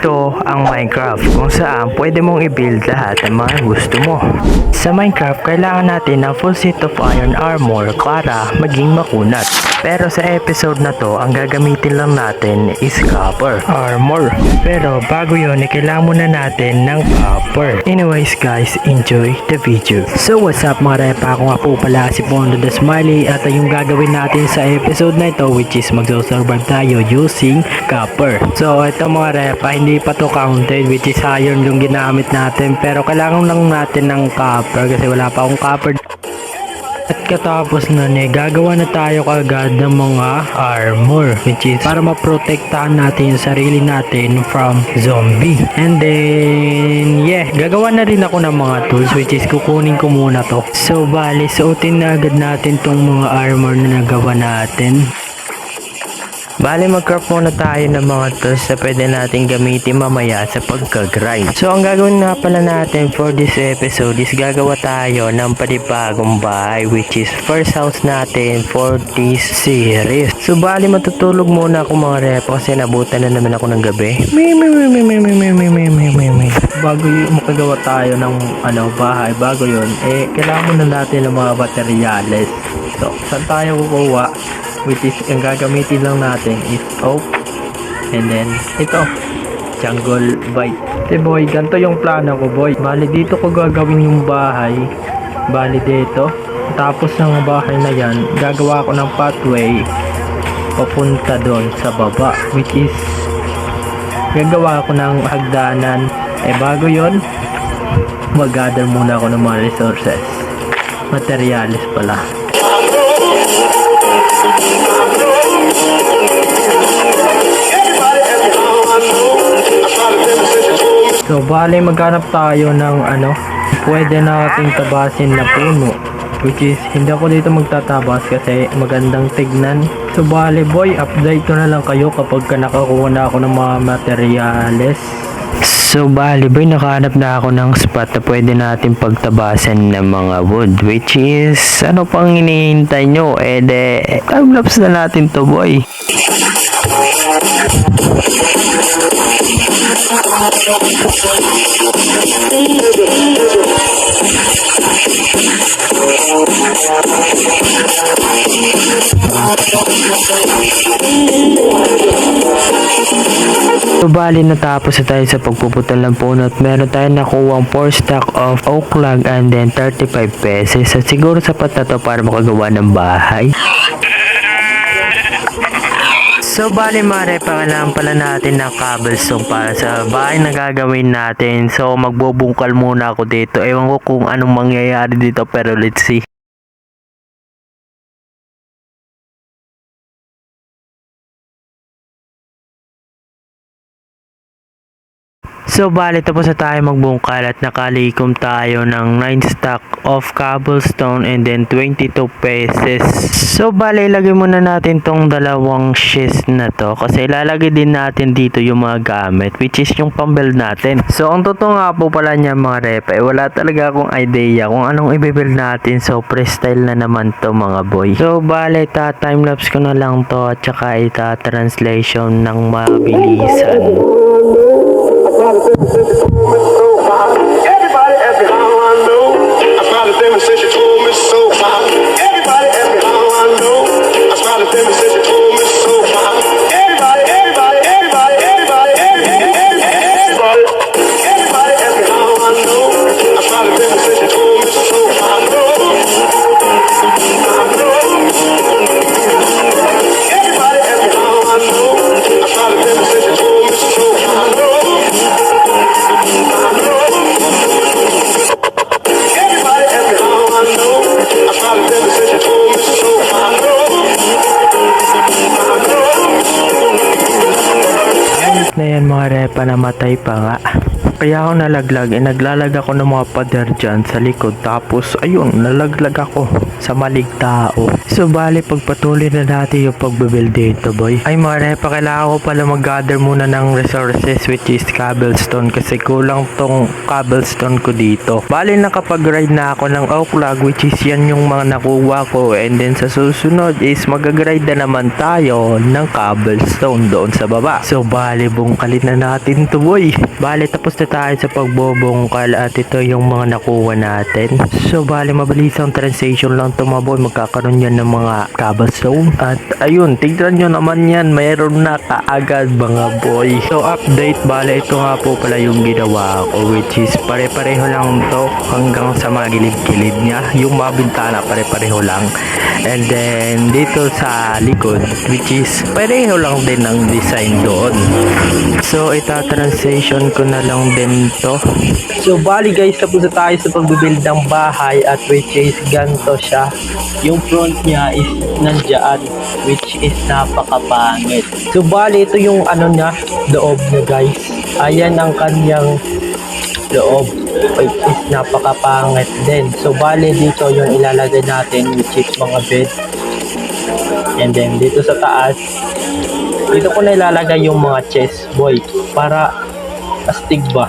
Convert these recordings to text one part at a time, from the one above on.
Ito ang Minecraft kung saan pwede mong i-build lahat ng mga gusto mo. Sa Minecraft, kailangan natin ng full set of iron armor para maging makunat. Pero sa episode na to, ang gagamitin lang natin is copper armor. Pero bago yun, kailangan muna natin ng copper. Anyways guys, enjoy the video. So what's up mga repa? Ako nga po pala si Pondo the Smiley at yung gagawin natin sa episode na ito which is magso-survive tayo using copper. So ito mga repa, hindi pa to counted which is iron yung ginamit natin pero kailangan lang natin ng copper kasi wala pa akong copper. At katapos nun gagawa na tayo kagad ng mga armor which is para maprotektahan natin yung sarili natin from zombie. And then gagawa na rin ako ng mga tools which is kukunin ko muna to. So bali, suotin na agad natin tong mga armor na nagawa natin. Bali, mag-craft muna tayo ng mga tools na pwede natin gamitin mamaya sa pagka-grind. So, ang gagawin na pala natin for this episode is gagawa tayo ng panibagong bahay which is first house natin for this series. So, bali, matutulog muna ako mga rep kasi nabutan na naman ako ng gabi. Bago makagawa tayo ng bahay, bago yun, kailangan muna natin ng mga materyales. So, saan tayo kukuha? Which is, ang gagamitin lang natin is oak and then ito, jungle bite. Boy, ganito yung plano ko boy. Bali dito ko gagawin yung bahay. Bali dito. Tapos ng bahay na yan, gagawa ko ng pathway papunta doon sa baba. Which is, gagawa ko ng hagdanan. Bago yon, mag-gather muna ako ng mga resources. Materials pala. So bali, maghanap tayo ng pwede nating tabasin na puno which is hindi ako dito magtatabas kasi magandang tignan. So bali boy, update ko na lang kayo kapag nakakuha na ako ng mga materyales. So bali boy, nakahanap na ako ng spot na pwede natin pagtabasan ng mga wood which is ano pang hinihintay nyo, time-lapse na natin to boy. So bali, natapos na tayo sa pagpuputal ng puno at meron tayong nakuwang 4 stack of oak log and then 35 pesos. So siguro sapat na to para makagawa ng bahay. So bali mare, kailangan pala natin ng cobblestone para sa bahay na gagawin natin. So magbubungkal muna ako dito. Ewan ko kung anong mangyayari dito pero let's see. So bali, tapos na tayo magbungkal at nakalikom tayo ng 9 stack of cobblestone and then 22 pesos. So bali, ilagay muna natin tong dalawang chest na to kasi ilalagay din natin dito yung mga gamit which is yung pambuild natin. So ang totoo nga po pala niya mga rep, wala talaga akong idea kung anong i-build natin. So freestyle na naman to mga boy. So bali, timelapse ko na lang to at saka ita-translation ng mabilisan. Everybody ask me how I know. I smiled at them and said she told me so. Everybody ask me how I know. I smiled at them and said she told me so. Everybody ask me how I know. I smiled at them and said she told me so. Everybody ask me how I know. I smiled at them and said she told me so. Ayos na yan mga repa, namatay pa nga. Kaya ako nalaglag, naglalag ako ng mga pader dyan sa likod. Tapos ayun, nalaglag ako sa malig tao. So bali, pagpatuloy na natin yung pagbibuild dito boy. Ay mga repa, kailangan ko pala mag-gather muna ng resources which is cobblestone kasi kulang tong cobblestone ko dito. Bali, nakapag-grind na ako ng oak log which is yan yung mga nakuha ko. And then sa susunod is mag-grind na naman tayo ng cobblestone doon sa baba. So bali, bungkalin na natin to boy. Bali, tapos na tayo sa pagbobongkal at ito yung mga nakuha natin. So bali, mabilis ang translation lang to mga boy. Magkakaroon yan ng mga cobblestone. At ayun, tignan nyo naman yan, mayroon na kaagad mga boy. So update, bali ito nga po pala yung ginawa ko which is pare-pareho lang to hanggang sa mga gilid-gilid niya. Yung mga bintana pare-pareho lang. And then dito sa likod which is pareho lang din ang design doon. So ita-translation ko na lang din to. So bali guys, tapos na tayo sa pagbibuild ng bahay at which is ganito siya. Yung front niya is nandiyan which is napakapangit. So bali, ito yung ano niya, loob niya guys. Ayan ang kanyang loob which is napakapangit din. So bali, dito yung ilalagay natin which is mga bed. And then dito sa taas, dito ko na ilalagay yung mga chest boy para astig ba.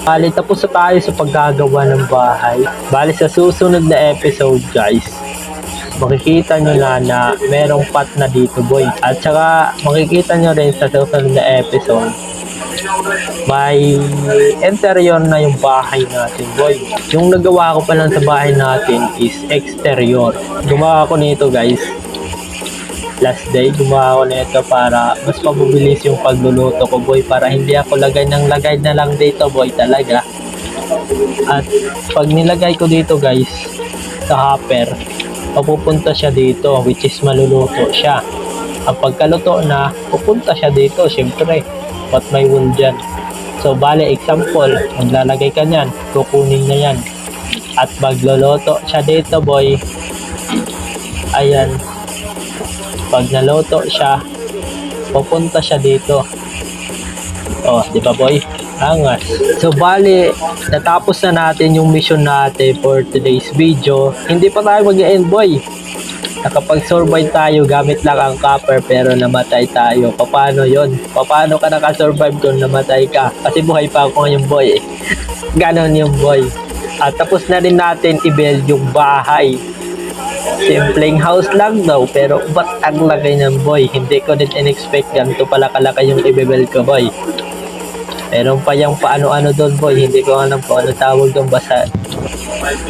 Bali, tapos na tayo sa paggagawa ng bahay. Bali, sa susunod na episode guys, makikita nyo na merong pot na dito boy. At saka makikita nyo rin sa susunod na episode, may interior na yung bahay natin boy. Yung nagawa ko pa lang sa bahay natin is exterior. Gumawa ko nito guys last day, gumawa ko nito para mas mabilis yung pagluluto ko boy, para hindi ako lagay ng lagay na lang dito boy talaga. At pag nilagay ko dito guys sa hopper, papupunta siya dito which is maluluto siya. Ang pagkaluto na, pupunta siya dito syempre, but may wool dyan. So bale, example, maglalagay ka nyan, kukunin na yan at magluluto siya dito boy. Ayan, pag naluto siya, pupunta siya dito. Oh, di ba boy? Angas. So bali, natapos na natin yung mission natin for today's video. Hindi pa tayo mag-end boy. Nakapag-survive tayo gamit lang ang copper pero namatay tayo. Paano yon? Paano ka nakasurvive kung namatay ka? Kasi buhay pa ako ngayon boy. Ganon yung boy. At tapos na rin natin i-build yung bahay. Simpleng house lang daw, pero ba't ang lagay ng boy? Hindi ko din in-expect ganito pala kalaki yung i-build ko boy. Meron pa yung paano-ano doon boy, hindi ko alam kung ano tawag doon, basta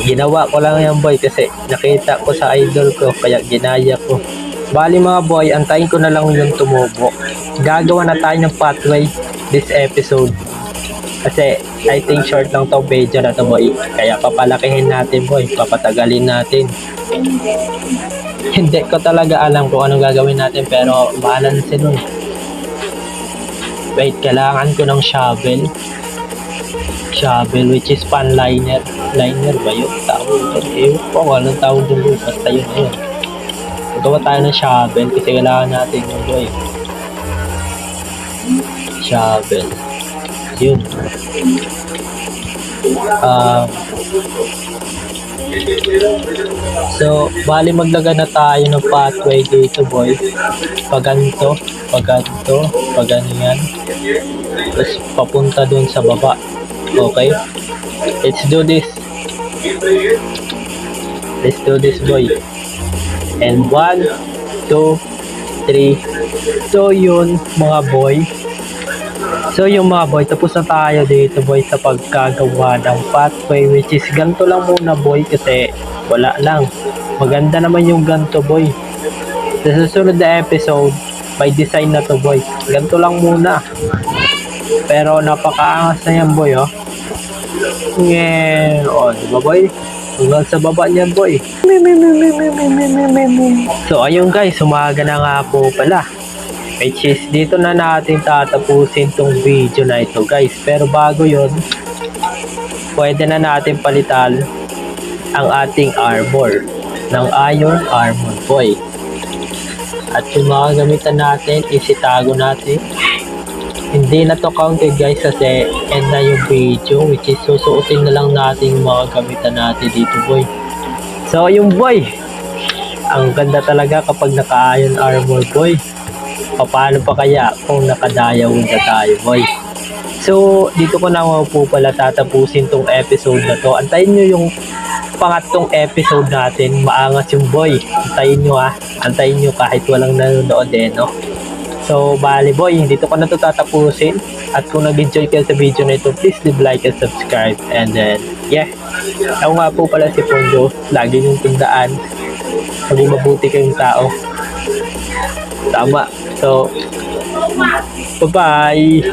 ginawa ko lang yan boy kasi nakita ko sa idol ko kaya ginaya ko. Bali mga boy, antayin ko na lang yung tumubo. Gagawa na tayo ng pathway this episode kasi I think short lang tong video na to boy, kaya papalakihin natin boy, papatagalin natin. Hindi ko talaga alam kung anong gagawin natin pero balance nun. Wait, kailangan ko ng shovel which is pan liner ba yun? Tawag doon, ewan ko kung anong tawag doon boy, basta yun na yun. Magawa tayo ng shovel kasi kailangan natin yung boy. Shovel yun. So bali, maglagay na tayo ng pathway dito boy. Paganto yan, tapos papunta dun sa baba. Okay, let's do this boy. And 1, 2, 3. So yun mga boy. So yung mga boy, tapos na tayo dito boy sa pagkagawa ng pathway which is ganito lang muna boy kasi wala lang. Maganda naman yung ganito boy. Sa susunod na episode, may design na to boy. Ganito lang muna. Pero napakaangas na yan boy oh. Yeah. Oh, diba boy? Hanggang sa baba niyan boy. So ayun guys, umaga na nga po pala. Which is dito na natin tatapusin tong video na ito guys. Pero bago yon, pwede na natin palitan ang ating armor ng iron armor boy. At yung mga gamitan natin is itago natin Hindi na to counted guys kasi end na yung video, which is susuotin na lang natin yung mga gamitan natin dito boy. So yung boy, ang ganda talaga kapag naka-iron armor boy. Paano pa kaya kung naka-diamond na tayo boy. So dito ko na po pala tatapusin tong episode na to. Antayin nyo yung pangatlong episode natin. Maangas yung boy. Antayin nyo ha. Antayin nyo kahit walang nanonood no. So bali boy, dito ko na to tatapusin. At kung nag-enjoy kayo sa video na ito, please leave like and subscribe. And then yeah, ako nga po pala si Pondo. Lagi yung tandaan, maging mabuti kayong tao. Tama. So bye bye.